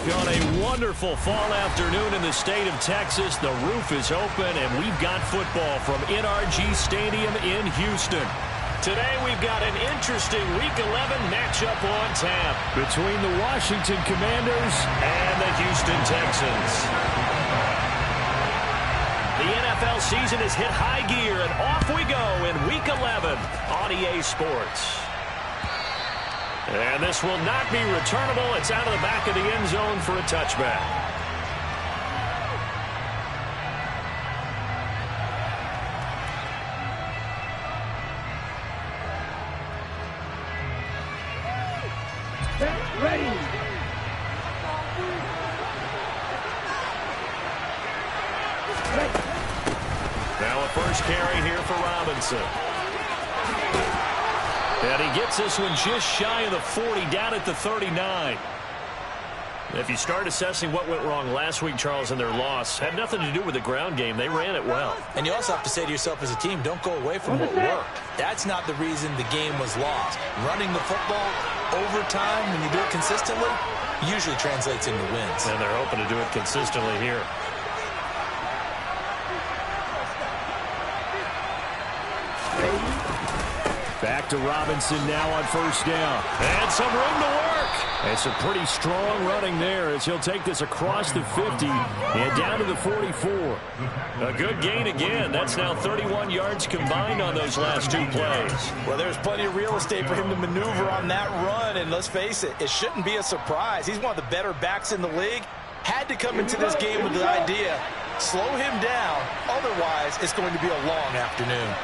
On a wonderful fall afternoon in the state of Texas, the roof is open, and we've got football from NRG Stadium in Houston. Today we've got an interesting Week 11 matchup on tap between the Washington Commanders and the Houston Texans. The NFL season has hit high gear, and off we go in Week 11 on EA Sports. And this will not be returnable. It's out of the back of the end zone for a touchback. Ready. Now a first carry here for Robinson. And he gets this one just shy of the 40, down at the 39. If you start assessing what went wrong last week, Charles, in their loss, had nothing to do with the ground game. They ran it well. And you also have to say to yourself as a team, don't go away from what worked. That's not the reason the game was lost. Running the football over time, when you do it consistently, usually translates into wins. And they're hoping to do it consistently here. Back to Robinson now on first down. And some room to work. And some pretty strong running there as he'll take this across the 50 and down to the 44. A good gain again. That's now 31 yards combined on those last two plays. Well, there's plenty of real estate for him to maneuver on that run. And let's face it, it shouldn't be a surprise. He's one of the better backs in the league. Had to come into this game with the idea, slow him down. Otherwise, it's going to be a long afternoon.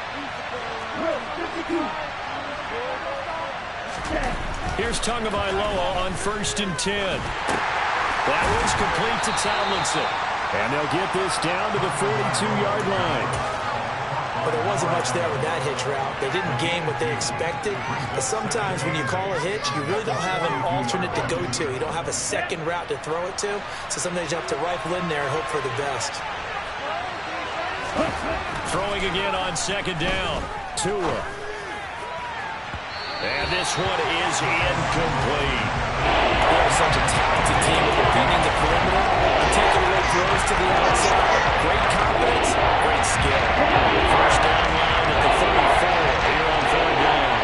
Here's Tagovailoa on 1st and 10. That one's complete to Tomlinson. And they'll get this down to the 42-yard line. But there wasn't much there with that hitch route. They didn't gain what they expected. But sometimes when you call a hitch, you really don't have an alternate to go to. You don't have a second route to throw it to. So sometimes you have to rifle in there and hope for the best. Throwing again on 2nd down. Tua. And this one is incomplete. They're such a talented team at defending the perimeter. Taking away throws to the outside. Great confidence, great skill. First down line at the 34 here on 3rd down.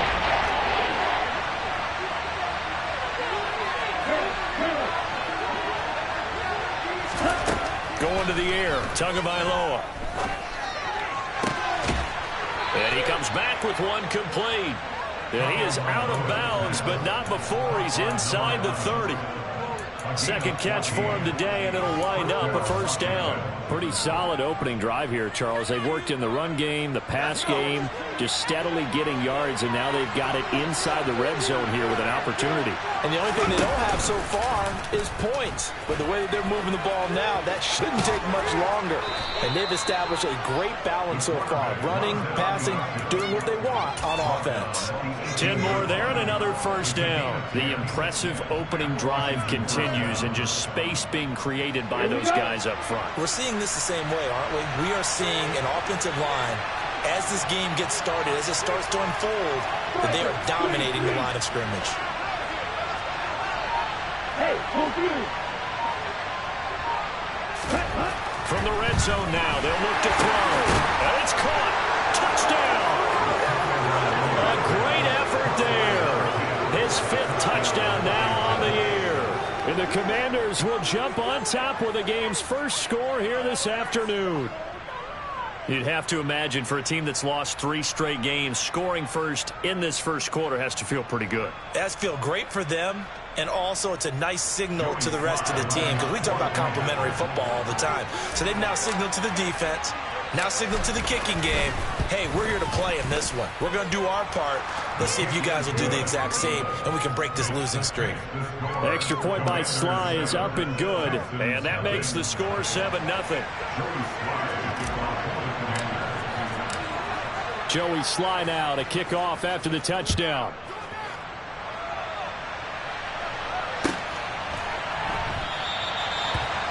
Going to the air, Tagovailoa. And he comes back with one complete. And he is out of bounds, but not before he's inside the 30. Second catch for him today, and it'll wind up a first down. Pretty solid opening drive here, Charles. They've worked in the run game, the pass game, just steadily getting yards, and now they've got it inside the red zone here with an opportunity. And the only thing they don't have so far is points. But the way that they're moving the ball now, that shouldn't take much longer. And they've established a great balance so far. Running, passing, doing what they want on offense. 10 more there and another first down. The impressive opening drive continues and just space being created by those guys up front. We're seeing this the same way, aren't we? We are seeing an offensive line, as this game gets started, as it starts to unfold, that they are dominating the line of scrimmage. From the red zone now, they'll look to throw. And it's caught. Touchdown. A great effort there. His 5th touchdown now on the year. And the Commanders will jump on top with the game's first score here this afternoon. You'd have to imagine for a team that's lost 3 straight games, scoring first in this first quarter has to feel pretty good. It has to feel great for them, and also it's a nice signal to the rest of the team, because we talk about complementary football all the time. So they've now signaled to the defense, now signaled to the kicking game, hey, we're here to play in this one. We're going to do our part. Let's see if you guys will do the exact same, and we can break this losing streak. The extra point by Sly is up and good, and that makes the score 7-0. Joey Sly now to kick off after the touchdown.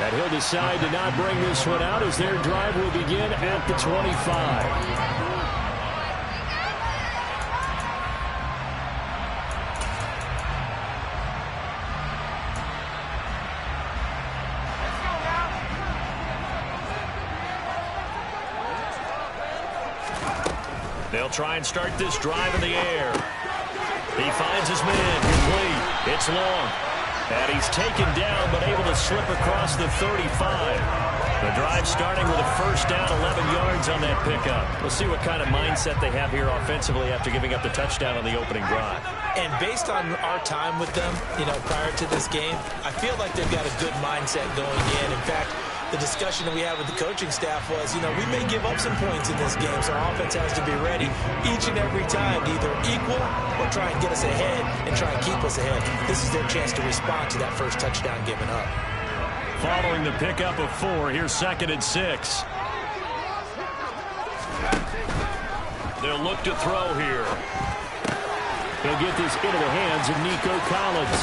And he'll decide to not bring this one out as their drive will begin at the 25. They'll try and start this drive in the air. He finds his man, complete. It's long. And he's taken down, but able to slip across the 35. The drive starting with a first down, 11 yards on that pickup. We'll see what kind of mindset they have here offensively after giving up the touchdown on the opening drive. And based on our time with them, prior to this game, I feel like they've got a good mindset going in. In fact, the discussion that we had with the coaching staff was, we may give up some points in this game, so our offense has to be ready each and every time to either equal or try and get us ahead and try and keep us ahead. This is their chance to respond to that first touchdown given up. Following the pickup of 4, here's 2nd and 6. They'll look to throw here. He'll get this into the hands of Nico Collins.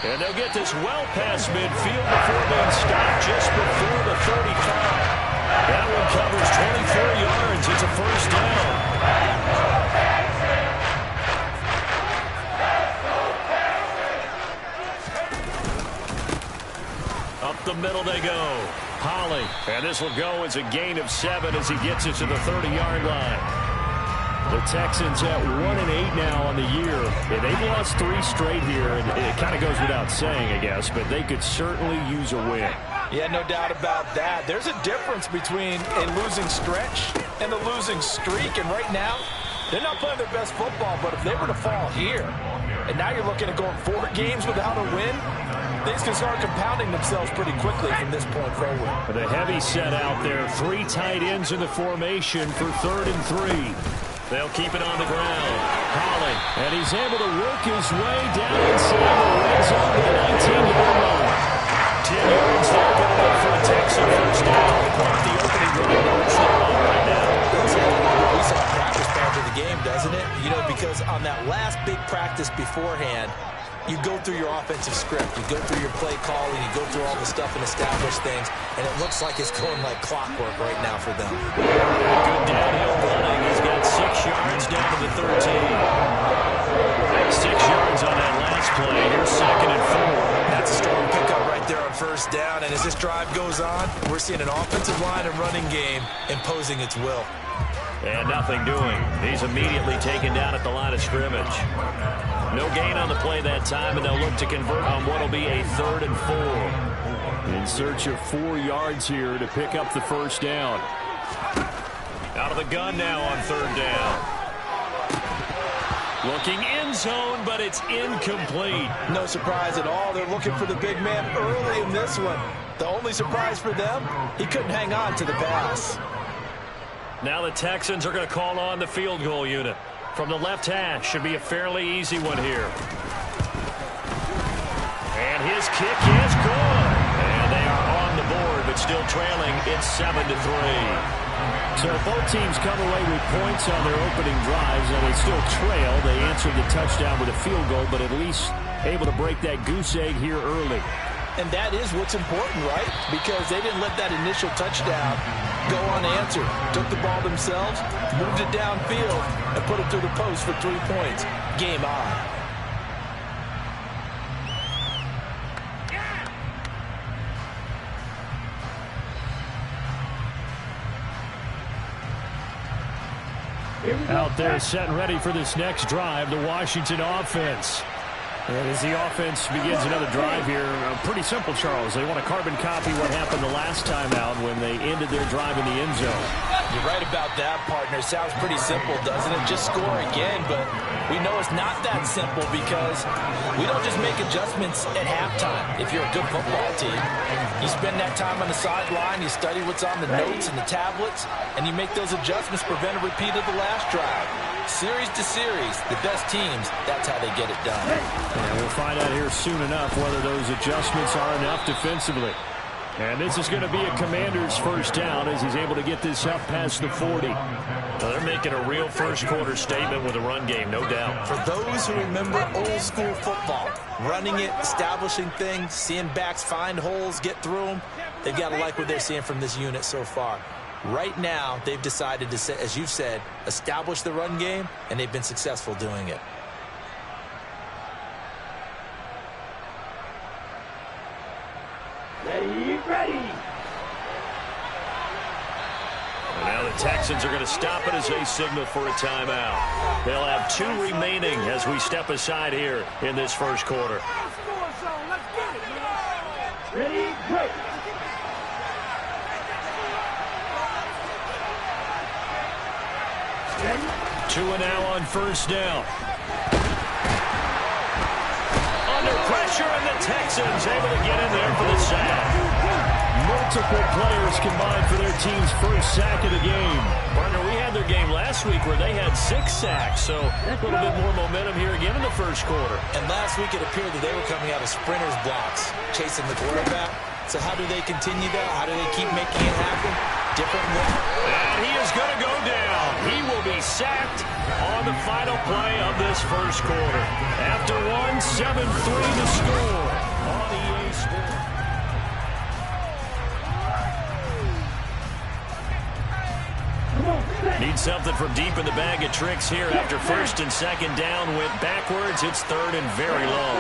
And they'll get this well past midfield before being stopped just before the 35. That one covers 24 yards. It's a first down. Up the middle they go. Holly. And this will go as a gain of 7 as he gets it to the 30-yard line. The Texans at 1-8 now on the year. They've lost 3 straight here, and it kind of goes without saying, I guess, but they could certainly use a win. Yeah, no doubt about that. There's a difference between a losing stretch and a losing streak, and right now, they're not playing their best football, but if they were to fall here, and now you're looking at going 4 games without a win, things can start compounding themselves pretty quickly from this point forward. The heavy set out there. 3 tight ends in the formation for 3rd and 3. They'll keep it on the ground. Holly, and he's able to work his way down inside the red zone to the 19-yard line. 10 yards there, going up for a Texan first down. The opening drive right now. That's a recent practice part of the game, doesn't it? Because on that last big practice beforehand, you go through your offensive script, you go through your play calling, you go through all the stuff and establish things, and it looks like it's going like clockwork right now for them. Good downhill running. He's got 6 yards down to the 13. 6 yards on that last play. Here's 2nd and 4. That's a strong pickup right there on first down, and as this drive goes on, we're seeing an offensive line and running game imposing its will. And nothing doing. He's immediately taken down at the line of scrimmage. No gain on the play that time, and they'll look to convert on what will be a 3rd and 4. In search of 4 yards here to pick up the first down. Out of the gun now on 3rd down. Looking end zone, but it's incomplete. No surprise at all. They're looking for the big man early in this one. The only surprise for them, he couldn't hang on to the pass. Now the Texans are going to call on the field goal unit. From the left hash, should be a fairly easy one here. And his kick is good. And they are on the board, but still trailing. It's 7-3. So both teams come away with points on their opening drives, and they still trail. They answered the touchdown with a field goal, but at least able to break that goose egg here early. And that is what's important, right? Because they didn't let that initial touchdown go unanswered. Took the ball themselves, moved it downfield, and put it through the post for 3 points. Game on. Out there set and ready for this next drive, the Washington offense. And as the offense begins another drive here, pretty simple, Charles. They want to carbon copy what happened the last time out when they ended their drive in the end zone. You're right about that, partner. Sounds pretty simple, doesn't it? Just score again, but we know it's not that simple because we don't just make adjustments at halftime if you're a good football team. You spend that time on the sideline, you study what's on the notes and the tablets, and you make those adjustments, prevent a repeat of the last drive. Series to series, the best teams, that's how they get it done. And we'll find out here soon enough whether those adjustments are enough defensively. And this is going to be a Commander's first down as he's able to get this up past the 40. Well, they're making a real first-quarter statement with a run game, no doubt. For those who remember old-school football, running it, establishing things, seeing backs find holes, get through them, they've got to like what they're seeing from this unit so far. Right now, they've decided to, as you've said, establish the run game, and they've been successful doing it. Ready. And now the Texans are going to stop it as they signal for a timeout. They'll have 2 remaining as we step aside here in this first quarter. Ready, break. 2 now on first down. Under pressure, and the Texans able to get in there for the sack. Multiple players combined for their team's first sack of the game. Partner, we had their game last week where they had 6 sacks, so a little bit more momentum here again in the first quarter. And last week it appeared that they were coming out of sprinters blocks, chasing the quarterback. So how do they continue that? How do they keep making it happen? Different look. And he is going to go down. He will be sacked on the final play of this first quarter. After 7-3 to score on EA Sports. Need something from deep in the bag of tricks here after first and second down went backwards. It's third and very low.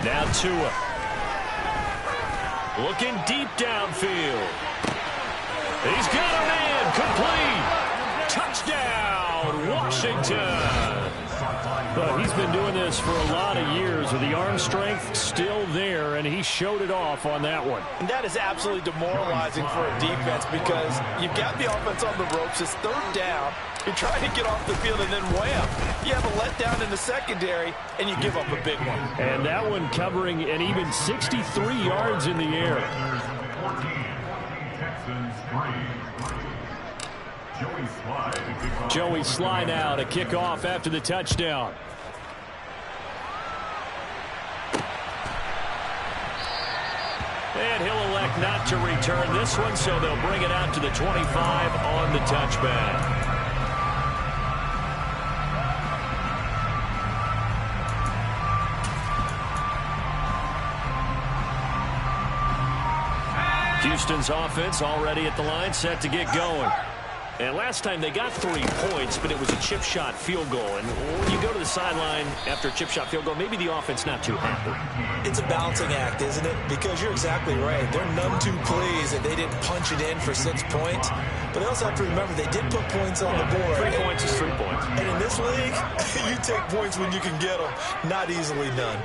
Now Tua. Looking deep downfield. He's got a man. Complete. Touchdown, Washington. But he's been doing this for a lot of years with the arm strength still there, and he showed it off on that one. And that is absolutely demoralizing for a defense because you've got the offense on the ropes. It's third down. You're trying to get off the field, and then wham, you have a letdown in the secondary, and you give up a big one. And that one covering an even 63 yards in the air. Joey Sly now to kick off after the touchdown. And he'll elect not to return this one, so they'll bring it out to the 25 on the touchback. Houston's offense already at the line, set to get going. And last time they got 3 points, but it was a chip shot field goal. And when you go to the sideline after a chip shot field goal, maybe the offense not too happy. It's a balancing act, isn't it? Because you're exactly right. They're none too pleased that they didn't punch it in for 6 points. But they also have to remember they did put points on the board. 3 points is 3 points. And in this league, you take points when you can get them. Not easily done.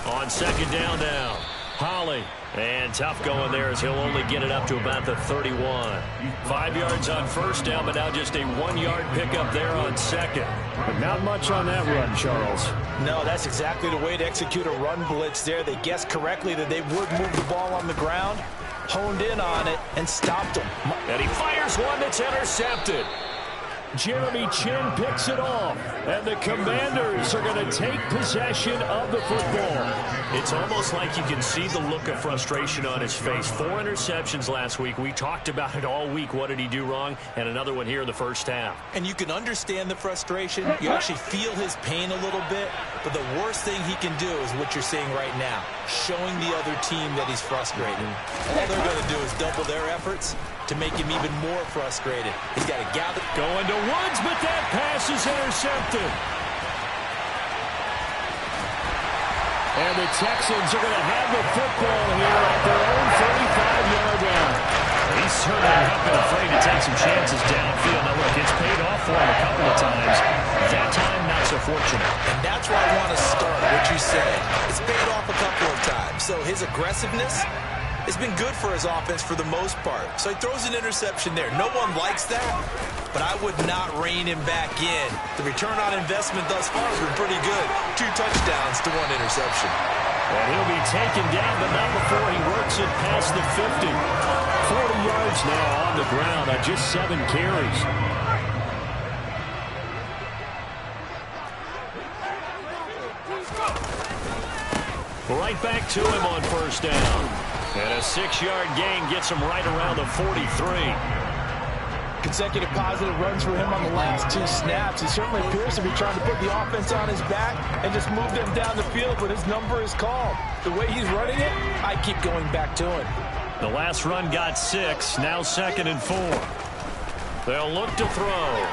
On second down now, Holly. And tough going there as he'll only get it up to about the 31. 5 yards on first down, but now just a 1-yard pickup there on second. But not much on that run, Charles. No, that's exactly the way to execute a run blitz there. They guessed correctly that they would move the ball on the ground, honed in on it, and stopped them. And he fires one that's intercepted. Jeremy Chinn picks it off, and the Commanders are going to take possession of the football. It's almost like you can see the look of frustration on his face. 4 interceptions last week. We talked about it all week. What did he do wrong? And another one here in the first half. And you can understand the frustration. You actually feel his pain a little bit. But the worst thing he can do is what you're seeing right now, showing the other team that he's frustrated. All they're going to do is double their efforts to make him even more frustrated. He's got to gather. Going to Woods, but that pass is intercepted. And the Texans are going to have the football here at their own 35-yard line. He's certainly not been afraid to take some chances downfield. Now, look, it's paid off for him a couple of times. That time, not so fortunate. And that's where I want to start, what you said. It's paid off a couple of times. So his aggressiveness has been good for his offense for the most part. So he throws an interception there. No one likes that, but I would not rein him back in. The return on investment thus far has been pretty good. 2 touchdowns to 1 interception. And he'll be taken down, but not before he works it past the 50. 40 yards now on the ground on just 7 carries. Right back to him on first down. And a 6-yard gain gets him right around the 43. Consecutive positive runs for him on the last 2 snaps. He certainly appears to be trying to put the offense on his back and just move them down the field, but his number is called. The way he's running it, I keep going back to him. The last run got 6, now 2nd and 4. They'll look to throw.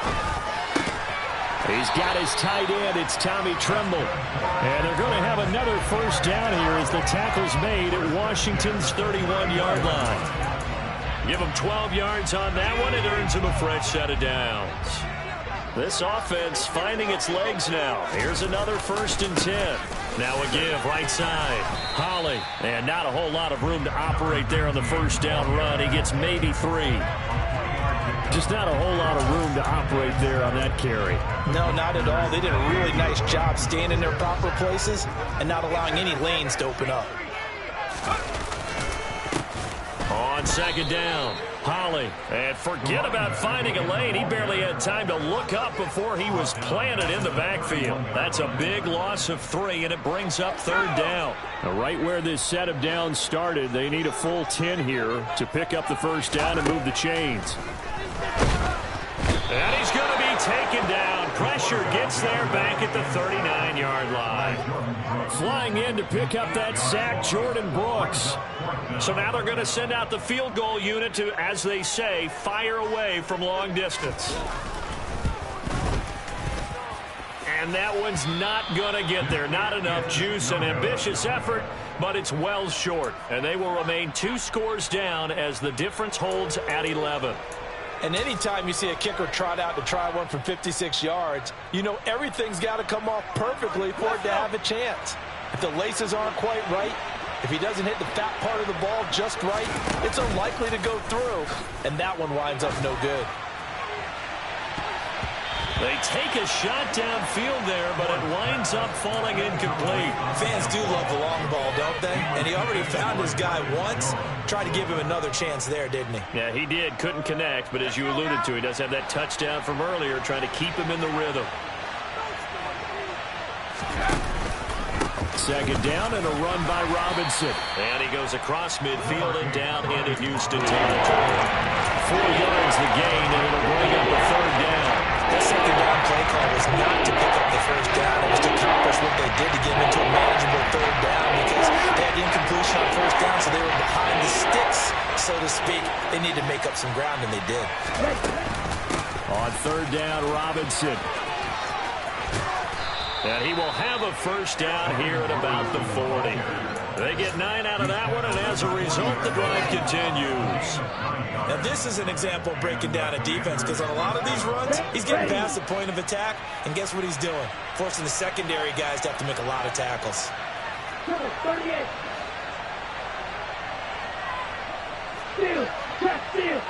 He's got his tight end. It's Tommy Tremble. And they're going to have another first down here as the tackle's made at Washington's 31-yard line. Give him 12 yards on that one. It earns him a fresh set of downs. This offense finding its legs now. Here's another 1st and 10. Now a give right side. Holly. And not a whole lot of room to operate there on the first down run. He gets maybe 3. Just not a whole lot of room to operate there on that carry. No, not at all. They did a really nice job staying in their proper places and not allowing any lanes to open up. On 2nd down, Holly. And forget about finding a lane. He barely had time to look up before he was planted in the backfield. That's a big loss of 3, and it brings up 3rd down. Now, right where this set of downs started, they need a full 10 here to pick up the first down and move the chains. And he's going to be taken down. Pressure gets there back at the 39-yard line. Flying in to pick up that sack, Jordan Brooks. So now they're going to send out the field goal unit to, as they say, fire away from long distance. And that one's not going to get there. Not enough juice. An ambitious effort, but it's well short. And they will remain 2 scores down as the difference holds at 11. And anytime you see a kicker trot out to try one from 56 yards, you know everything's got to come off perfectly for it to have a chance. If the laces aren't quite right, if he doesn't hit the fat part of the ball just right, it's unlikely to go through, and that one winds up no good. They take a shot downfield there, but it winds up falling incomplete. Fans do love the long ball, don't they? And he already found his guy once. Tried to give him another chance there, didn't he? Yeah, he did. Couldn't connect, but as you alluded to, he does have that touchdown from earlier, trying to keep him in the rhythm. 2nd down and a run by Robinson. And he goes across midfield and down into Houston territory. 4 yards the gain, and it'll bring up a 3rd down. That 2nd down play call was not to pick up the first down. It was to accomplish what they did to get into a manageable 3rd down because they had incompletion on 1st down, so they were behind the sticks, so to speak. They needed to make up some ground, and they did. On 3rd down, Robinson. And he will have a first down here at about the 40. They get 9 out of that one, and as a result, the drive continues. Now, this is an example of breaking down a defense because on a lot of these runs, he's getting past the point of attack, and guess what he's doing? Forcing the secondary guys to have to make a lot of tackles. 38. Steal. Trap steal.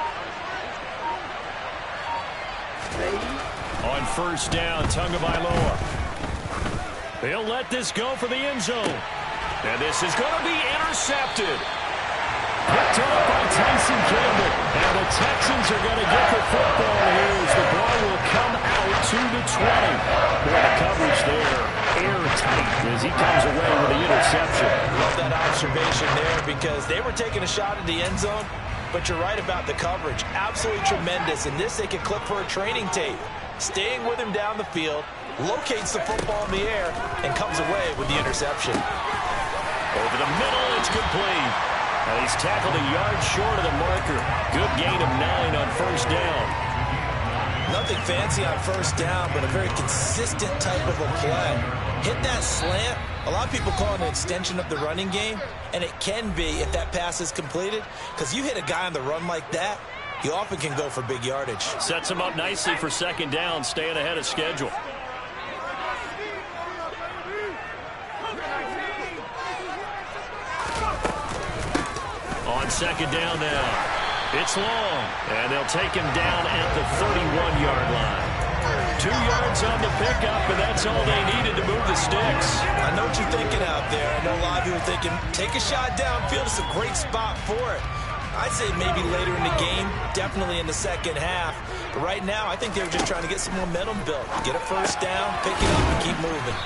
On 1st down, Tagovailoa. They'll let this go for the end zone. And this is going to be intercepted. Picked up by Tyson Campbell. And the Texans are going to get the football here as the ball will come out to the 20. Boy, the coverage there, airtight as he comes away with the interception. Love that observation there because they were taking a shot at the end zone, but you're right about the coverage. Absolutely tremendous. And this they could clip for a training tape. Staying with him down the field, locates the football in the air, and comes away with the interception. Over the middle, it's complete. And he's tackled a yard short of the marker. Good gain of 9 on 1st down. Nothing fancy on 1st down, but a very consistent type of a play. Hit that slant. A lot of people call it an extension of the running game, and it can be if that pass is completed, because you hit a guy on the run like that, you often can go for big yardage. Sets him up nicely for 2nd down, staying ahead of schedule. On 2nd down now. It's long, and they'll take him down at the 31-yard line. 2 yards on the pickup, and that's all they needed to move the sticks. I know what you're thinking out there. I know a lot of you are thinking, take a shot downfield. It's a great spot for it. I'd say maybe later in the game, definitely in the 2nd half. But right now, I think they were just trying to get some momentum built. Get a first down, pick it up, and keep moving.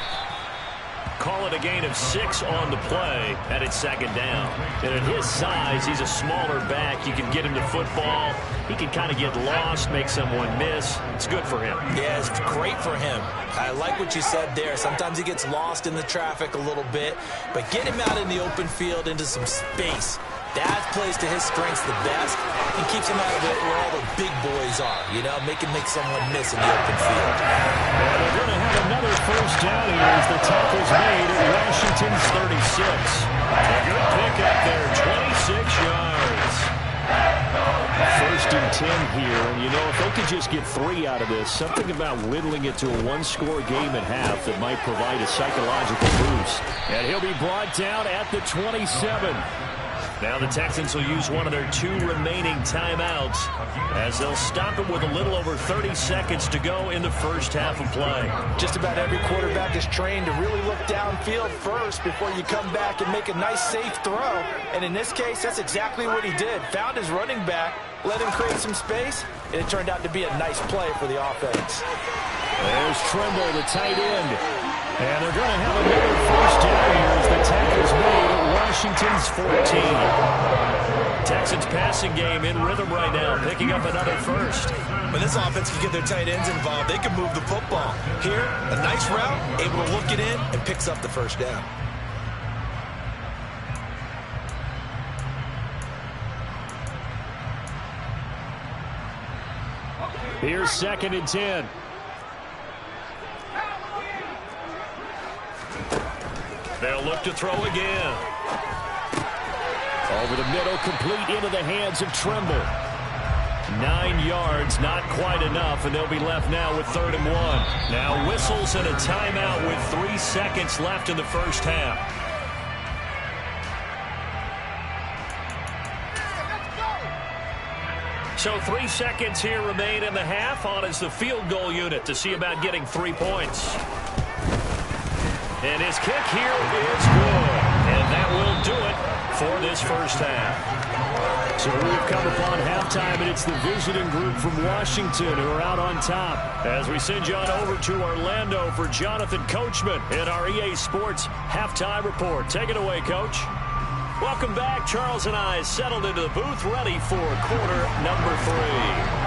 Call it a gain of 6 on the play, and it's 2nd down. And at his size, he's a smaller back. You can get him to football. He can kind of get lost, make someone miss. It's good for him. Yeah, it's great for him. I like what you said there. Sometimes he gets lost in the traffic a little bit, but get him out in the open field into some space. That plays to his strengths the best and keeps him out of it where all the big boys are, you know, make someone miss in the open field. And they're going to have another first down here as the tackle's made at Washington's 36. A good pickup there, 26 yards. First and 10 here, and you know, if they could just get 3 out of this, something about whittling it to a one-score game at half that might provide a psychological boost. And he'll be brought down at the 27. Now the Texans will use one of their 2 remaining timeouts as they'll stop it with a little over 30 seconds to go in the first half of play. Just about every quarterback is trained to really look downfield first before you come back and make a nice, safe throw. And in this case, that's exactly what he did. Found his running back, let him create some space, and it turned out to be a nice play for the offense. There's Tremble, the tight end. And they're going to have another first down here as the tackle's made at Washington's 14. Texans passing game in rhythm right now, picking up another first. When this offense can get their tight ends involved, they can move the football. Here, a nice route, able to look it in, and picks up the first down. Here's 2nd and 10. They'll look to throw again. Over the middle, complete into the hands of Tremble. 9 yards, not quite enough, and they'll be left now with 3rd and 1. Now whistles and a timeout with 3 seconds left in the first half. So 3 seconds here remain in the half. On is the field goal unit to see about getting 3 points. And his kick here is good. And that will do it for this first half. So we've come upon halftime, and it's the visiting group from Washington who are out on top. As we send you on over to Orlando for Jonathan Coachman in our EA Sports Halftime Report. Take it away, Coach. Welcome back. Charles and I settled into the booth, ready for quarter number 3.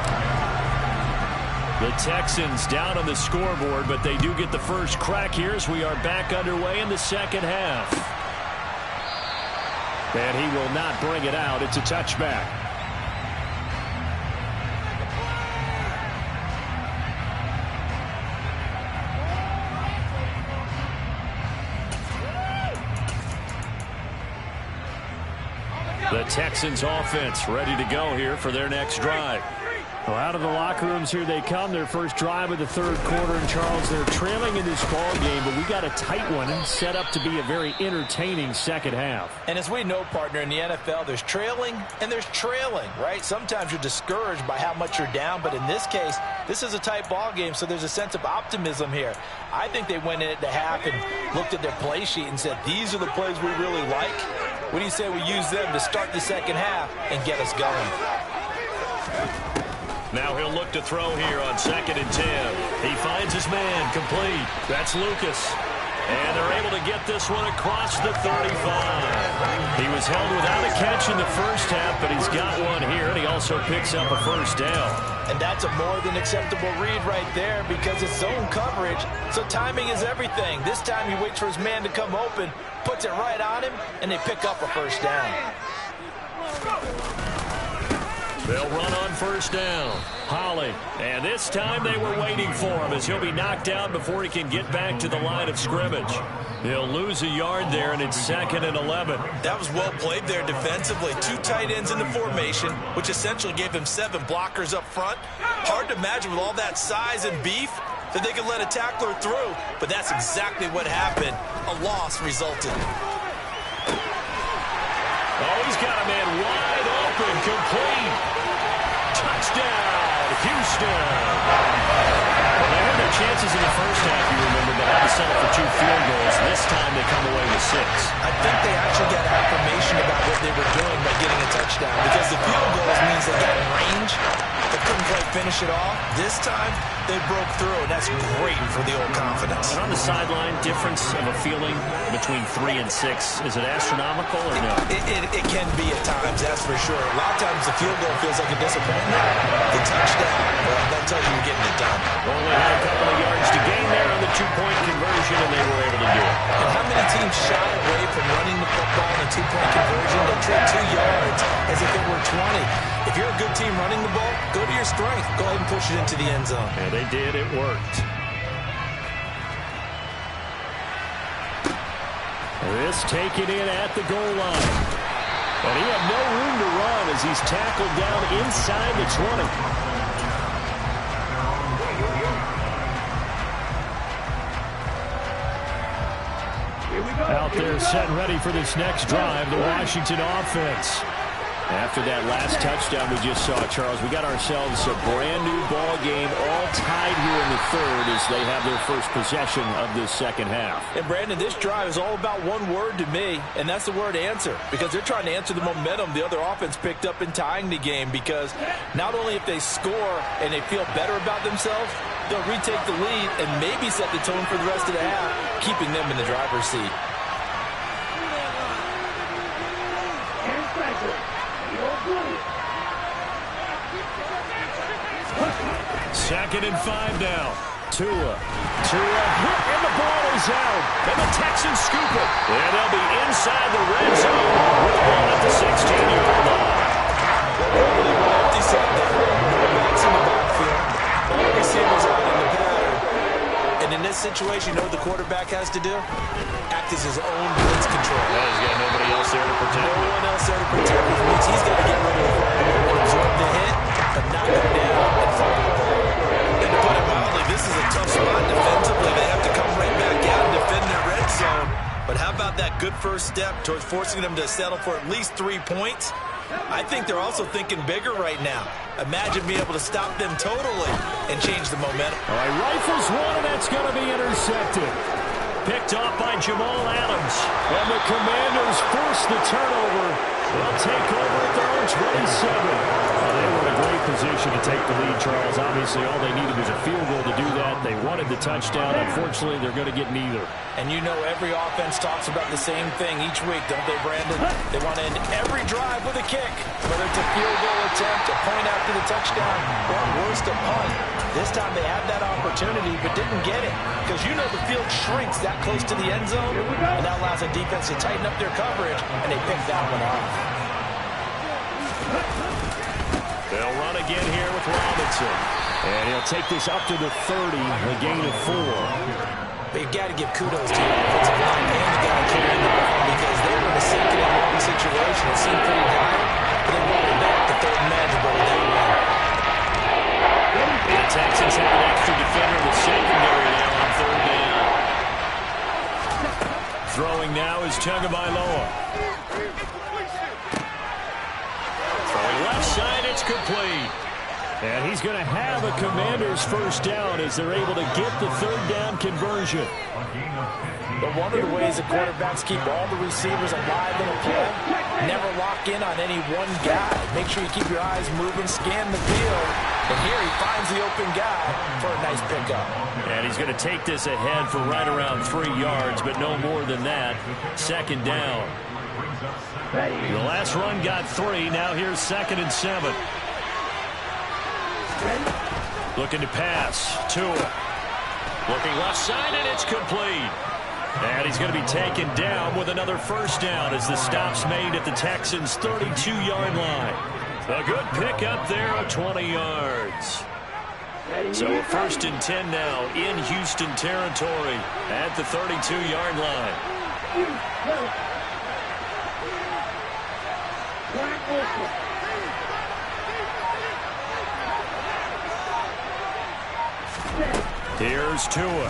The Texans down on the scoreboard, but they do get the first crack here as we are back underway in the second half. And he will not bring it out. It's a touchback. The Texans offense ready to go here for their next drive. Well, out of the locker rooms here they come. Their first drive of the 3rd quarter. And Charles, they're trailing in this ball game, but we got a tight one set up to be a very entertaining second half. And as we know, partner, in the NFL, there's trailing and there's trailing, right? Sometimes you're discouraged by how much you're down, but in this case, this is a tight ball game, so there's a sense of optimism here. I think they went in at the half and looked at their play sheet and said, these are the plays we really like. What do you say we use them to start the second half and get us going? Now he'll look to throw here on 2nd and 10. He finds his man complete. That's Lucas. And they're able to get this one across the 35. He was held without a catch in the first half, but he's got one here, and he also picks up a first down. And that's a more than acceptable read right there because it's zone coverage, so timing is everything. This time he waits for his man to come open, puts it right on him, and they pick up a first down. They'll run on first down. Holly. And this time they were waiting for him as he'll be knocked down before he can get back to the line of scrimmage. He'll lose a yard there, and it's 2nd and 11. That was well played there defensively. 2 tight ends in the formation, which essentially gave him 7 blockers up front. Hard to imagine with all that size and beef that they could let a tackler through, but that's exactly what happened. A loss resulted. Oh, he's got a man wide open, complete. Touchdown, Houston. Well, they had their chances in the first half, you remember, but had to settle for 2 field goals. This time they come away with 6. I think they actually got affirmation about what they were doing by getting a touchdown because the field goals means they got in range. They couldn't quite finish it off. This time, they broke through, and that's great for the old confidence. And on the sideline, difference of a feeling between 3 and 6, is it astronomical or no? It can be at times, that's for sure. A lot of times the field goal feels like a disappointment. The touchdown, well, that tells you you're getting it done. Only had a couple of yards to gain there on the 2-point conversion, and they were able to do it. And how many teams shy away from running the football ball in a two-point conversion, they trade 2 yards as if it were 20. If you're a good team running the ball, go to your strength. Go ahead and push it into the end zone. And they did. It worked. This taken in at the goal line. And he had no room to run as he's tackled down inside the 20. Out there set and ready for this next drive, the Washington offense. After that last touchdown we just saw, Charles, we got ourselves a brand-new ball game, all tied here in the third as they have their first possession of this second half. And, Brandon, this drive is all about one word to me, and that's the word answer, because they're trying to answer the momentum the other offense picked up in tying the game, because not only if they score and they feel better about themselves, they'll retake the lead and maybe set the tone for the rest of the half, keeping them in the driver's seat. Second and 5 now. Tua hit, and the ball is out. And the Texans scoop it. And they'll be inside the red zone with the ball at the 16-yard line. Empty set there. Backs in the backfield. All receivers out in the pattern. And in this situation, you know what the quarterback has to do? Act as his own blitz control. Well, he's got nobody else there to protect. No one else there to protect, which means he's got to get rid of the ball, absorb the hit, but not go down and fumble the ball. And to put it mildly, this is a tough spot defensively. They have to come right back out and defend their red zone. But how about that good first step towards forcing them to settle for at least 3 points? I think they're also thinking bigger right now. Imagine being able to stop them totally and change the momentum. All right, rifles one, and that's going to be intercepted. Picked off by Jamal Adams. And the Commanders force the turnover. They'll take over at their own 27. Well, they were in a great position to take the lead, Charles. Obviously, all they needed was a field goal to do that. They wanted the touchdown. Unfortunately, they're going to get neither. And you know every offense talks about the same thing each week, don't they, Brandon? They want to end every drive with a kick, whether it's a field goal attempt, a point after the touchdown, or worst, a punt. This time they had that opportunity but didn't get it, because you know the field shrinks that close to the end zone, and that allows a defense to tighten up their coverage, and they pick that one off. They'll run again here with Robinson. And he'll take this up to the 30, a gain of 4. But you've got to give kudos to the offensive line and the guy carrying the ball, because they were in a second and long situation. It seemed pretty dire, but they brought it back to third and manageable with that win. The Texans have an extra defender in the secondary now on third down. Throwing now is Tagovailoa. Throwing left side, it's complete. And he's going to have a Commanders first down as they're able to get the third down conversion. But one of the ways the quarterbacks keep all the receivers alive in a play, never lock in on any one guy. Make sure you keep your eyes moving, scan the field. And here he finds the open guy for a nice pickup. And he's going to take this ahead for right around 3 yards, but no more than that. Second down. The last run got 3. Now here's 2nd and 7. Looking to pass. Tua. Looking left side, and it's complete. And he's going to be taken down with another first down as the stop's made at the Texans' 32-yard line. A good pick up there of 20 yards. So a 1st and 10 now in Houston territory at the 32-yard line. Here's Tua.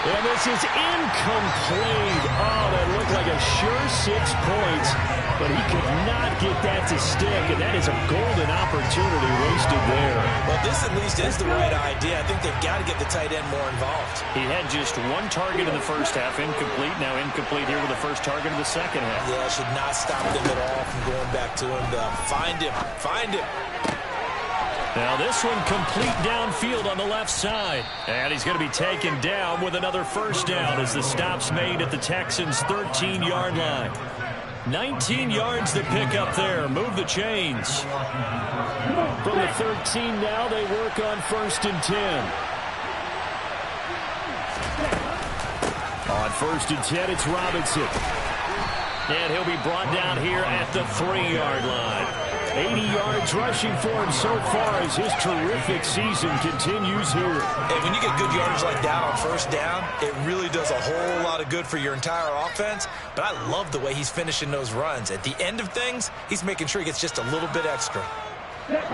And this is incomplete. Oh, that looked like a sure 6 points, but he could not get that to stick, and that is a golden opportunity wasted there. Well, this at least is the right idea. I think they've got to get the tight end more involved. He had just 1 target in the first half, incomplete. Now incomplete here with the first target of the second half. Yeah, should not stop them at all from going back to him. Find him. Find him. Now this one complete downfield on the left side. And he's going to be taken down with another first down as the stop's made at the Texans' 13-yard line. 19 yards to pick up there. Move the chains. From the 13 now, they work on 1st and 10. On 1st and 10, it's Robinson. And he'll be brought down here at the 3-yard line. 80 yards rushing for him so far as his terrific season continues here. And when you get good yardage like that on 1st down, it really does a whole lot of good for your entire offense. But I love the way he's finishing those runs. At the end of things, he's making sure he gets just a little bit extra.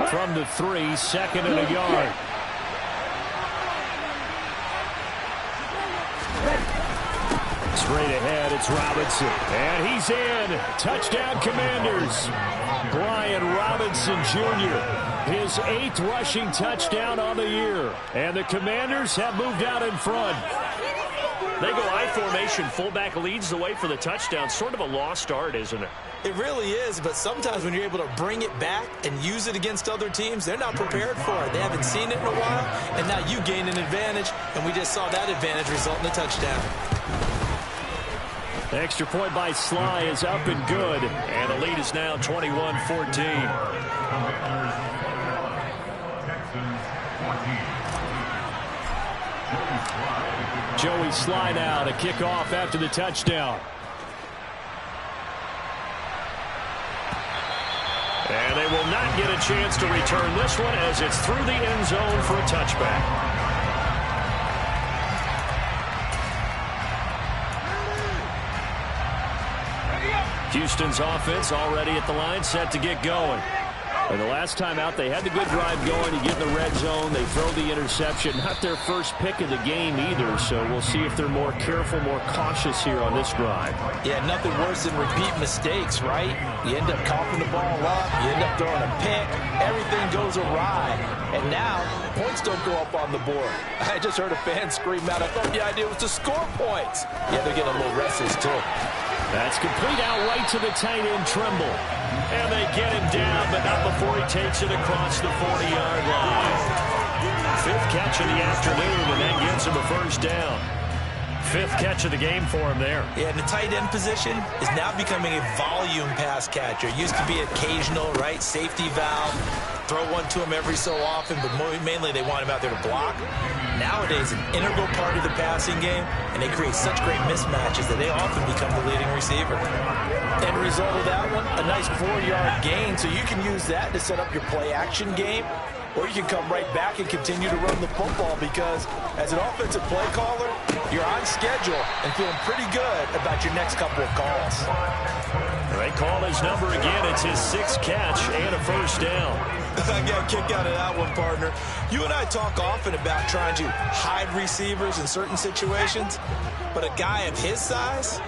From the 3, 2nd and a yard. Straight ahead, it's Robinson. And he's in. Touchdown, Commanders. Brian Robinson Jr., his 8th rushing touchdown on the year. And the Commanders have moved out in front. They go I formation. Fullback leads the way for the touchdown. Sort of a lost art, isn't it? It really is, but sometimes when you're able to bring it back and use it against other teams, they're not prepared for it. They haven't seen it in a while, and now you gain an advantage, and we just saw that advantage result in a touchdown. The extra point by Sly is up and good, and the lead is now 21-14. Joey Sly now to kick off after the touchdown. And they will not get a chance to return this one as it's through the end zone for a touchback. Houston's offense already at the line, set to get going. And the last time out, they had the good drive going. You get in the red zone, they throw the interception. Not their first pick of the game either, so we'll see if they're more careful, more cautious here on this drive. Yeah, nothing worse than repeat mistakes, right? You end up coughing the ball up, you end up throwing a pick, everything goes awry. And now, points don't go up on the board. I just heard a fan scream out, I thought the idea was to score points. Yeah, they're getting a little restless, too. That's complete out right to the tight end, Trimble. And they get him down, but not before he takes it across the 40-yard line. 5th catch of the afternoon, and that gets him a 1st down. 5th catch of the game for him there. Yeah, and the tight end position is now becoming a volume pass catcher. It used to be occasional, right? Safety valve. Throw one to him every so often, but mainly they want him out there to block. Nowadays, an integral part of the passing game, and they create such great mismatches that they often become the leading receiver. End result of that one, a nice 4-yard gain, so you can use that to set up your play-action game, or you can come right back and continue to run the football because as an offensive play caller, you're on schedule and feeling pretty good about your next couple of calls. They call his number again. It's his 6th catch and a 1st down. I got a kick out of that one, partner. You and I talk often about trying to hide receivers in certain situations, but a guy of his size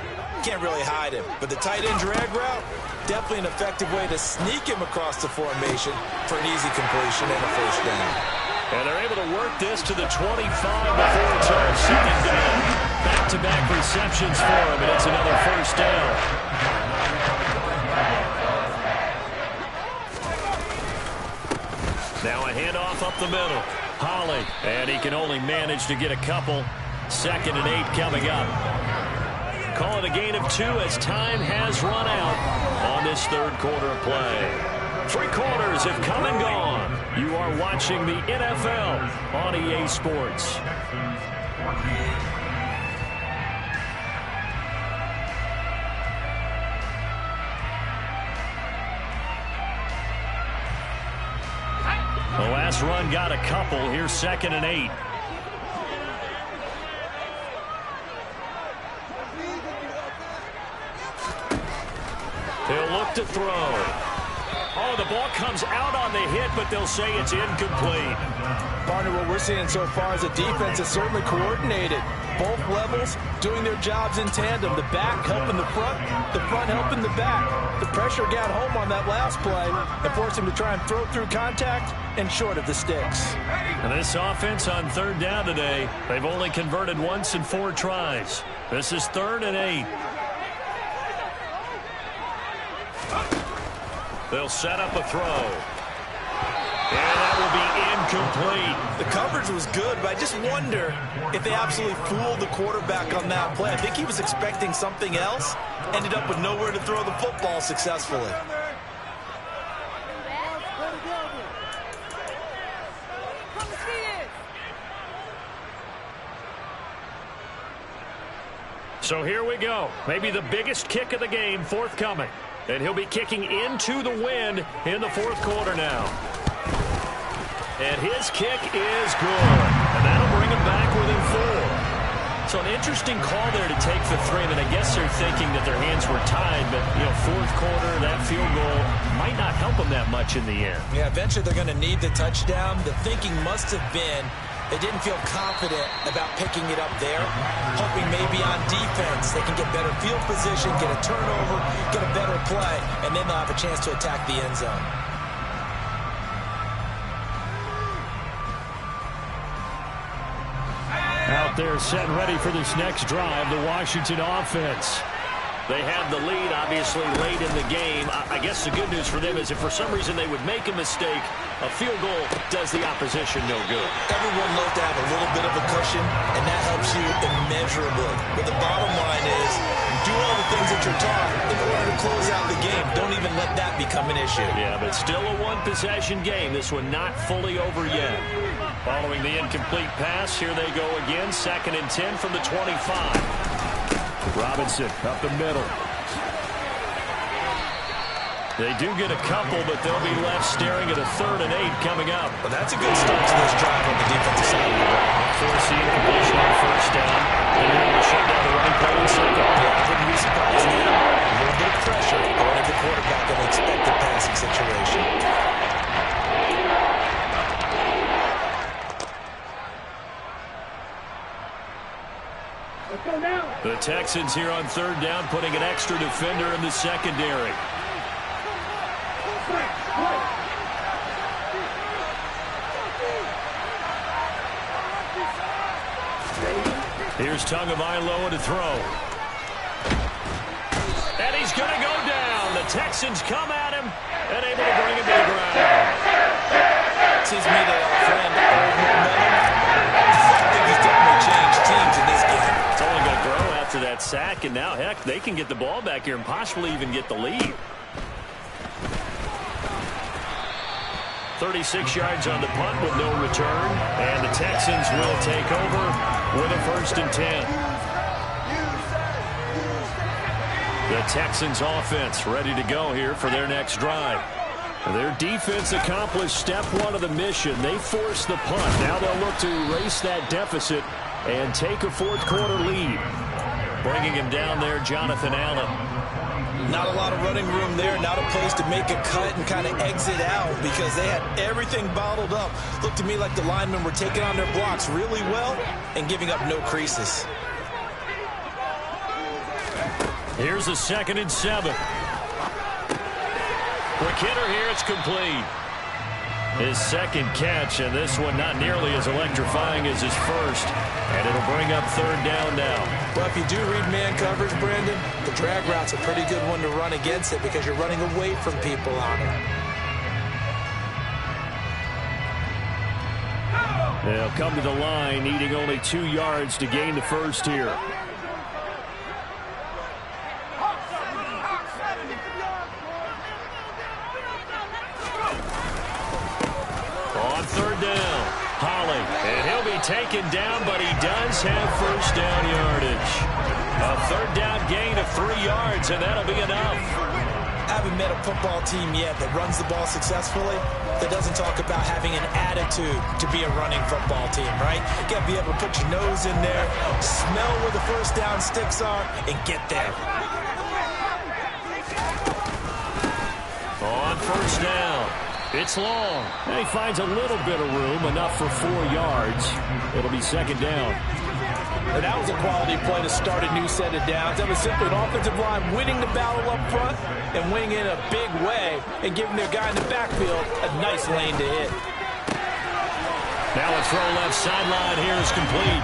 can't really hide him. But the tight end drag route, definitely an effective way to sneak him across the formation for an easy completion and a 1st down. And they're able to work this to the 25 before it's all said and done. Back-to-back receptions for him, and it's another 1st down. Now a handoff up the middle. Holly, and he can only manage to get a couple. 2nd and 8 coming up. Call it a gain of 2 as time has run out on this 3rd quarter of play. 3 quarters have come and gone. You are watching the NFL on EA Sports. The last run got a couple. Here's 2nd and 8. They'll look to throw. Oh, the ball comes out on the hit, but they'll say it's incomplete. Partner, what we're seeing so far is the defense is certainly coordinated. Both levels doing their jobs in tandem. The back helping the front helping the back. The pressure got home on that last play and forced him to try and throw through contact and short of the sticks. And this offense on 3rd down today, they've only converted once in 4 tries. This is 3rd and 8. They'll set up a throw. And that will be incomplete. The coverage was good, but I just wonder if they absolutely fooled the quarterback on that play. I think he was expecting something else, ended up with nowhere to throw the football successfully. So here we go. Maybe the biggest kick of the game forthcoming. And he'll be kicking into the wind in the fourth quarter now. And his kick is good. And that'll bring him back within 4. So an interesting call there to take the 3. I mean, I guess they're thinking that their hands were tied, but, fourth quarter, that field goal might not help them that much in the end. Yeah, eventually they're going to need the touchdown. The thinking must have been they didn't feel confident about picking it up there, hoping maybe on defense they can get better field position, get a turnover, get a better play, and then they'll have a chance to attack the end zone. Out there set and ready for this next drive, the Washington offense. They have the lead, obviously, late in the game. I guess the good news for them is if for some reason they would make a mistake, a field goal does the opposition no good. Everyone loves to have a little bit of a cushion, and that helps you immeasurably. But the bottom line is, do all the things that you're taught in order to close out the game. Don't even let that become an issue. Yeah, but still a one-possession game. This one not fully over yet. Following the incomplete pass, here they go again. 2nd and 10 from the 25. Robinson up the middle. They do get a couple, but they'll be left staring at a 3rd and 8 coming up. Well, that's a good start to this drive on the defensive side of the ball. Forcing completion on 1st down. And they're able to shut down the running play in 2nd. Yeah, I wouldn't be surprised now. A little bit of pressure going at the quarterback in an expected passing situation. Let's go now. The Texans here on 3rd down, putting an extra defender in the secondary. Here's Tagovailoa to throw. And he's going to go down. The Texans come at him and able to bring him to the ground. Seems to me they are friend old momentum. I think he's definitely changed teams in this game. It's only going to grow after that sack, and now, heck, they can get the ball back here and possibly even get the lead. 36 yards on the punt with no return, and the Texans will take over with a 1st and 10. The Texans offense ready to go here for their next drive. Their defense accomplished step 1 of the mission. They forced the punt. Now they'll look to erase that deficit and take a fourth quarter lead. Bringing him down there, Jonathan Allen. Not a lot of running room there, not a place to make a cut and kind of exit out because they had everything bottled up. Looked to me like the linemen were taking on their blocks really well and giving up no creases. Here's the 2nd and 7. McKinnon here, it's complete. His 2nd catch, and this one not nearly as electrifying as his first. And it'll bring up 3rd down now. Well, if you do read man coverage, Brandon, the drag route's a pretty good one to run against it because you're running away from people on it. They'll come to the line, needing only 2 yards to gain the first here. On 3rd down, Holly, and he'll be taken down, but he does have 1st down yardage. A 3rd down gain of 3 yards, and that'll be enough. I haven't met a football team yet that runs the ball successfully that doesn't talk about having an attitude to be a running football team, right? You got to be able to put your nose in there, smell where the 1st down sticks are, and get there. On 1st down. It's long. And he finds a little bit of room, enough for 4 yards. It'll be 2nd down. And that was a quality play to start a new set of downs. That was simply an offensive line winning the battle up front and winning in a big way and giving their guy in the backfield a nice lane to hit. Now a throw left sideline here is complete.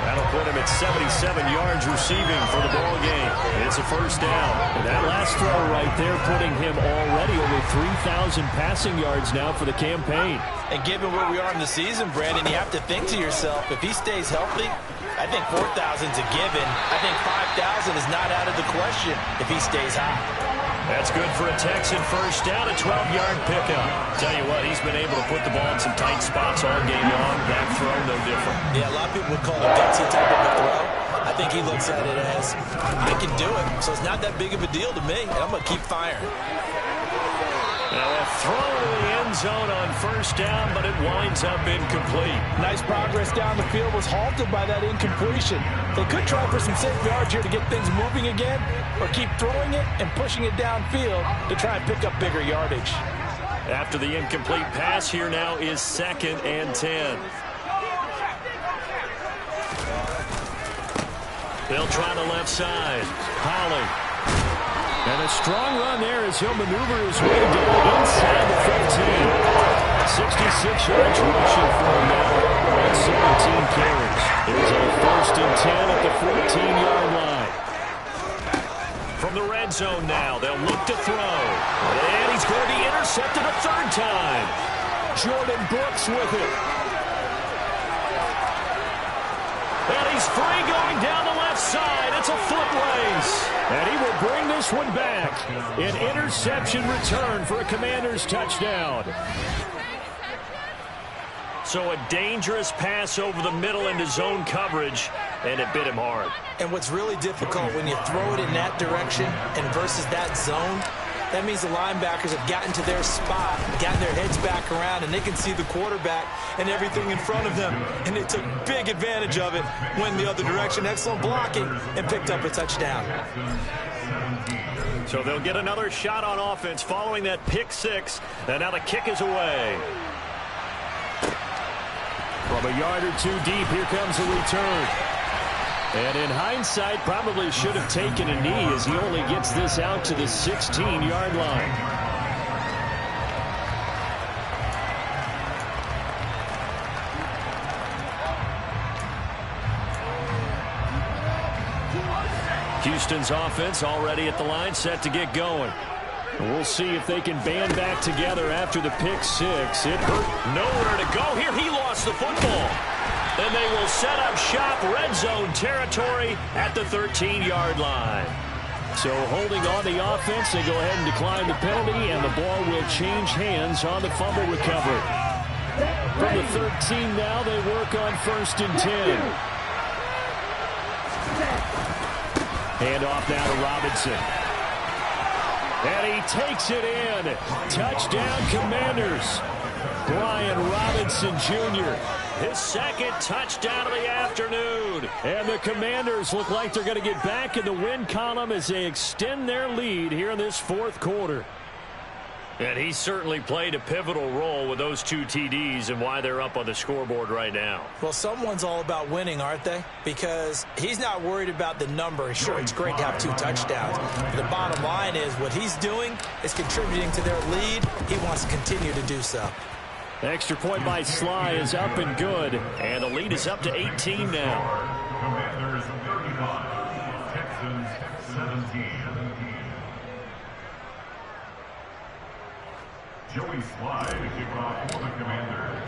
That'll put him at 77 yards receiving for the ball game. It's a 1st down. And that last throw right there putting him already over 3,000 passing yards now for the campaign. And given where we are in the season, Brandon, you have to think to yourself, if he stays healthy, I think 4,000's a given. I think 5,000 is not out of the question if he stays hot. That's good for a Texan 1st down, a 12-yard pickup. Tell you what, he's been able to put the ball in some tight spots all game long. That throw, no different. Yeah, a lot of people would call it a gutsy type of a throw. I I think he looks at it as, I can do it, so it's not that big of a deal to me, and I'm going to keep firing. Now a throw to the end zone on first down, but it winds up incomplete. Nice progress down the field was halted by that incompletion. They could try for some safe yards here to get things moving again, or keep throwing it and pushing it downfield to try and pick up bigger yardage. After the incomplete pass, here now is 2nd and 10. They'll try the left side. Holly. And a strong run there as he'll maneuver his way down inside the 15. 66 yards rushing for him now on 17 carries. Here's a 1st and 10 at the 14-yard line. From the red zone now, they'll look to throw. And he's going to be intercepted a 3rd time. Jordan Brooks with it. And he's free going down the left side. It's a foot race. And he will bring this one back. An interception return for a Commanders touchdown. So a dangerous pass over the middle into zone coverage, and it bit him hard. And what's really difficult when you throw it in that direction and versus that zone, that means the linebackers have gotten to their spot, gotten their heads back around, and they can see the quarterback and everything in front of them. And they took big advantage of it, went the other direction, excellent blocking, and picked up a touchdown. So they'll get another shot on offense following that pick 6, and now the kick is away. From a yard or 2 deep, here comes a return. And in hindsight, probably should have taken a knee as he only gets this out to the 16-yard line. Houston's offense already at the line, set to get going. We'll see if they can band back together after the pick 6. It hurt. Nowhere to go here. He lost the football. Then they will set up shop, red zone territory at the 13-yard line. So holding on the offense, they go ahead and decline the penalty, and the ball will change hands on the fumble recovery. From the 13 now, they work on 1st and 10. Hand off now to Robinson. And he takes it in. Touchdown, Commanders. Brian Robinson Jr., his 2nd touchdown of the afternoon. And the Commanders look like they're going to get back in the win column as they extend their lead here in this 4th quarter. And he certainly played a pivotal role with those 2 TDs and why they're up on the scoreboard right now. Well, someone's all about winning, aren't they? Because he's not worried about the number. Sure, it's great to have 2 touchdowns. But the bottom line is what he's doing is contributing to their lead. He wants to continue to do so. Extra point by Sly is up and good. And the lead is up to 18 now. Commanders 35, Texans 17. Joey Sly to kick off for the Commanders.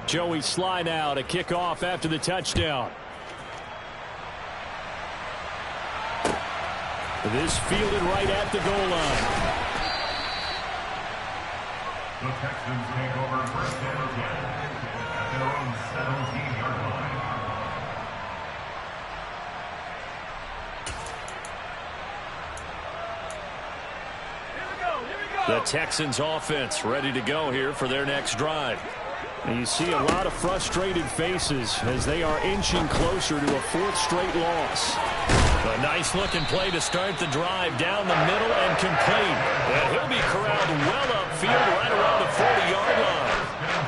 Joey Sly now to kick off after the touchdown. This fielded right at the goal line. The Texans take over 1st and 10 at their own 17-yard line. The Texans offense ready to go here for their next drive. And you see a lot of frustrated faces as they are inching closer to a 4th straight loss. A nice looking play to start the drive down the middle and complete. And he'll be corralled well upfield right around the 40-yard line.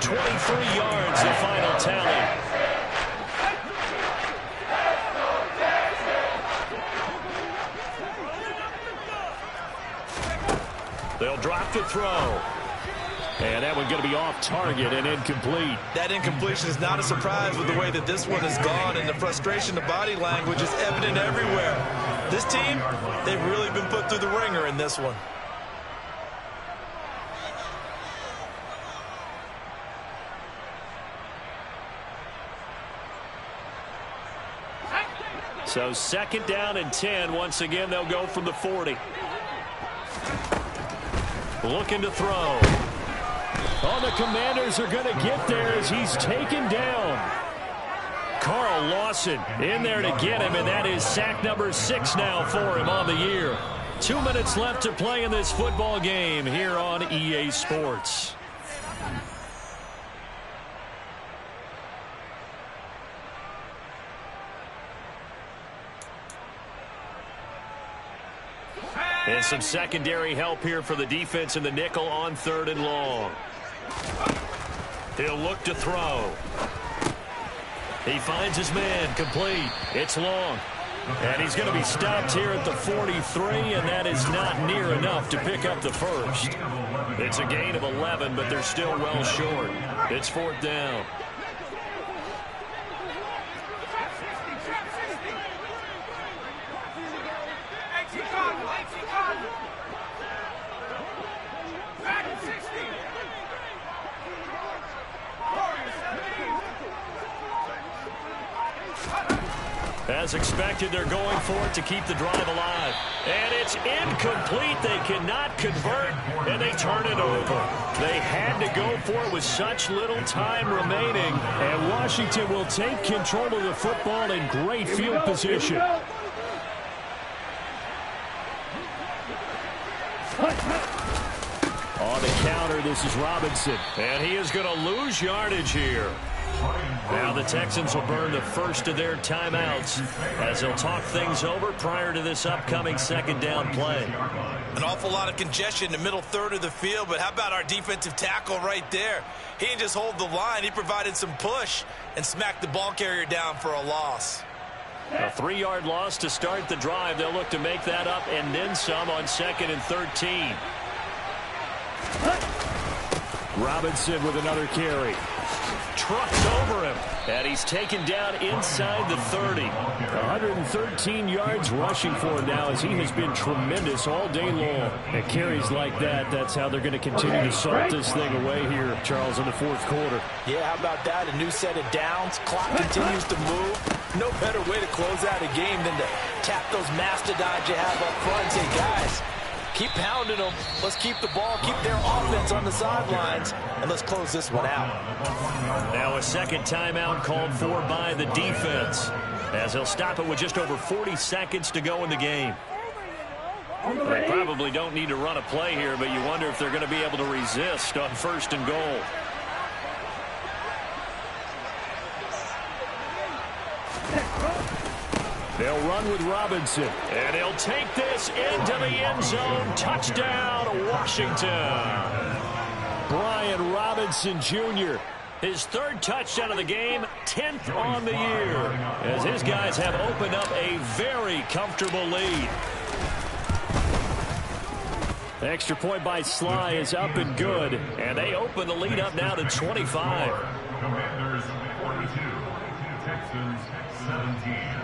23 yards the final tally. They'll drop to throw. And that one's going to be off target and incomplete. That incompletion is not a surprise with the way that this one has gone, and the frustration, the body language is evident everywhere. This team, they've really been put through the ringer in this one. So 2nd down and 10. Once again, they'll go from the 40. Looking to throw. Oh, the Commanders are going to get there as he's taken down. Carl Lawson in there to get him, and that is sack number 6 now for him on the year. 2 minutes left to play in this football game here on EA Sports. And some secondary help here for the defense in the nickel on 3rd and long. He'll look to throw. He finds his man, complete. It's long. And he's going to be stopped here at the 43, and that is not near enough to pick up the first. It's a gain of 11, but they're still well short. It's 4th down. As expected, they're going for it to keep the drive alive. And it's incomplete. They cannot convert, and they turn it over. They had to go for it with such little time remaining. And Washington will take control of the football in great field position. On the counter, this is Robinson. And he is going to lose yardage here. Now the Texans will burn the first of their timeouts as they'll talk things over prior to this upcoming 2nd down play. An awful lot of congestion in the middle 3rd of the field, but how about our defensive tackle right there? He didn't just hold the line. He provided some push and smacked the ball carrier down for a loss. A 3-yard loss to start the drive. They'll look to make that up and then some on 2nd and 13. Robinson with another carry. Trucked over him, and he's taken down inside the 30. 113 yards rushing for him now as he has been tremendous all day long. And carries like that, that's how they're going to continue to salt this thing away here, Charles, in the 4th quarter. Yeah, how about that? A new set of downs. Clock continues to move. No better way to close out a game than to tap those mastodons you have up front and say, guys, keep pounding them. Let's keep the ball, keep their offense on the sidelines, and let's close this one out. Now a 2nd timeout called for by the defense, as they'll stop it with just over 40 seconds to go in the game. They probably don't need to run a play here, but you wonder if they're going to be able to resist on 1st and goal. They'll run with Robinson, and he'll take this into the end zone. Touchdown, Washington. Brian Robinson Jr., his 3rd touchdown of the game, 10th on the year, as his guys have opened up a very comfortable lead. The extra point by Sly is up and good, and they open the lead up now to 25. Commanders 42, Texans 17.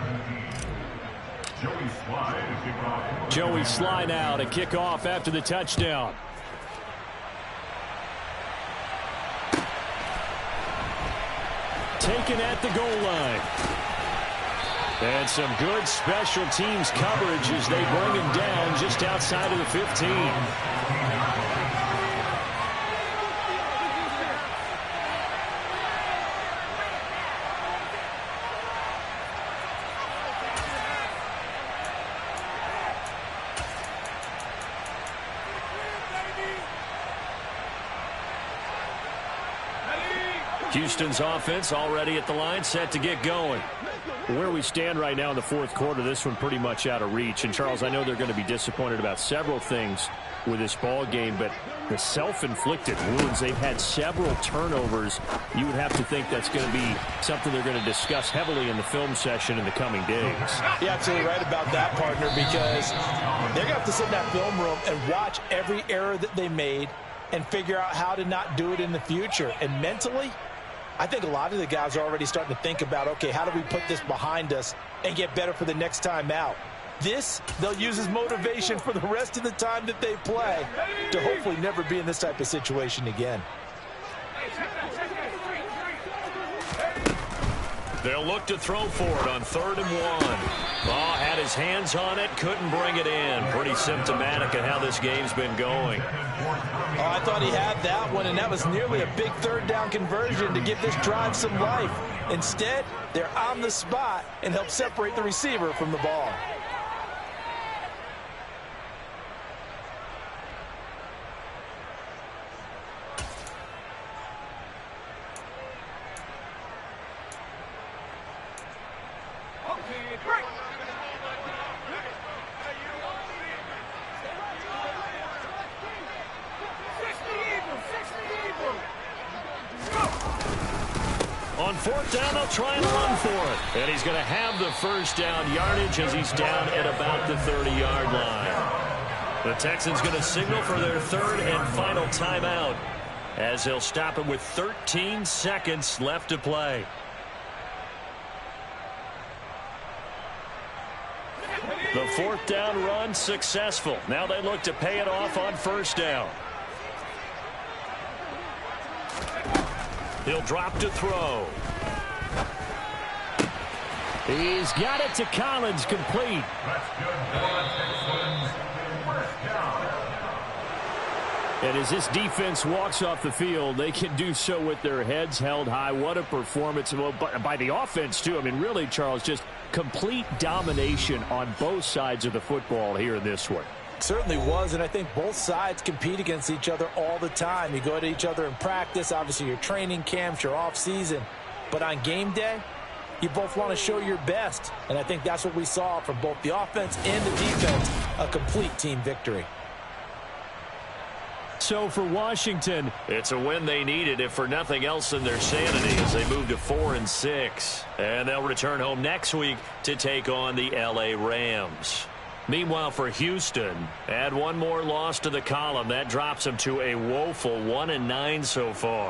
Joey Sly now to kick off after the touchdown. Taken at the goal line. And some good special teams coverage as they bring him down just outside of the 15. Houston's offense already at the line, set to get going. Where we stand right now in the 4th quarter, this one pretty much out of reach. And, Charles, I know they're going to be disappointed about several things with this ball game, but the self-inflicted wounds, they've had several turnovers. You would have to think that's going to be something they're going to discuss heavily in the film session in the coming days. You're absolutely right about that, partner, because they're going to have to sit in that film room and watch every error that they made and figure out how to not do it in the future. And mentally, I think a lot of the guys are already starting to think about, okay, how do we put this behind us and get better for the next time out? This, they'll use as motivation for the rest of the time that they play to hopefully never be in this type of situation again. They'll look to throw for it on 3rd and 1. Oh, had his hands on it, couldn't bring it in. Pretty symptomatic of how this game's been going. Oh, I thought he had that one, and that was nearly a big 3rd down conversion to give this drive some life. Instead, they're on the spot and help separate the receiver from the ball. On 4th down, they'll try and run for it. And he's going to have the 1st down yardage as he's down at about the 30-yard line. The Texans going to signal for their 3rd and final timeout as they'll stop it with 13 seconds left to play. The 4th down run successful. Now they look to pay it off on 1st down. He'll drop to throw. He's got it to Collins, complete. And as this defense walks off the field, they can do so with their heads held high. What a performance by the offense, too. I mean, really, Charles, just complete domination on both sides of the football here in this one. Certainly was, and I think both sides compete against each other all the time. You go to each other in practice, obviously your training camps, your off season, but on game day, you both want to show your best, and I think that's what we saw from both the offense and the defense, a complete team victory. So for Washington, it's a win they needed, if for nothing else than their sanity, as they move to 4-6. And they'll return home next week to take on the LA Rams. Meanwhile, for Houston, add one more loss to the column. That drops them to a woeful 1-9 so far.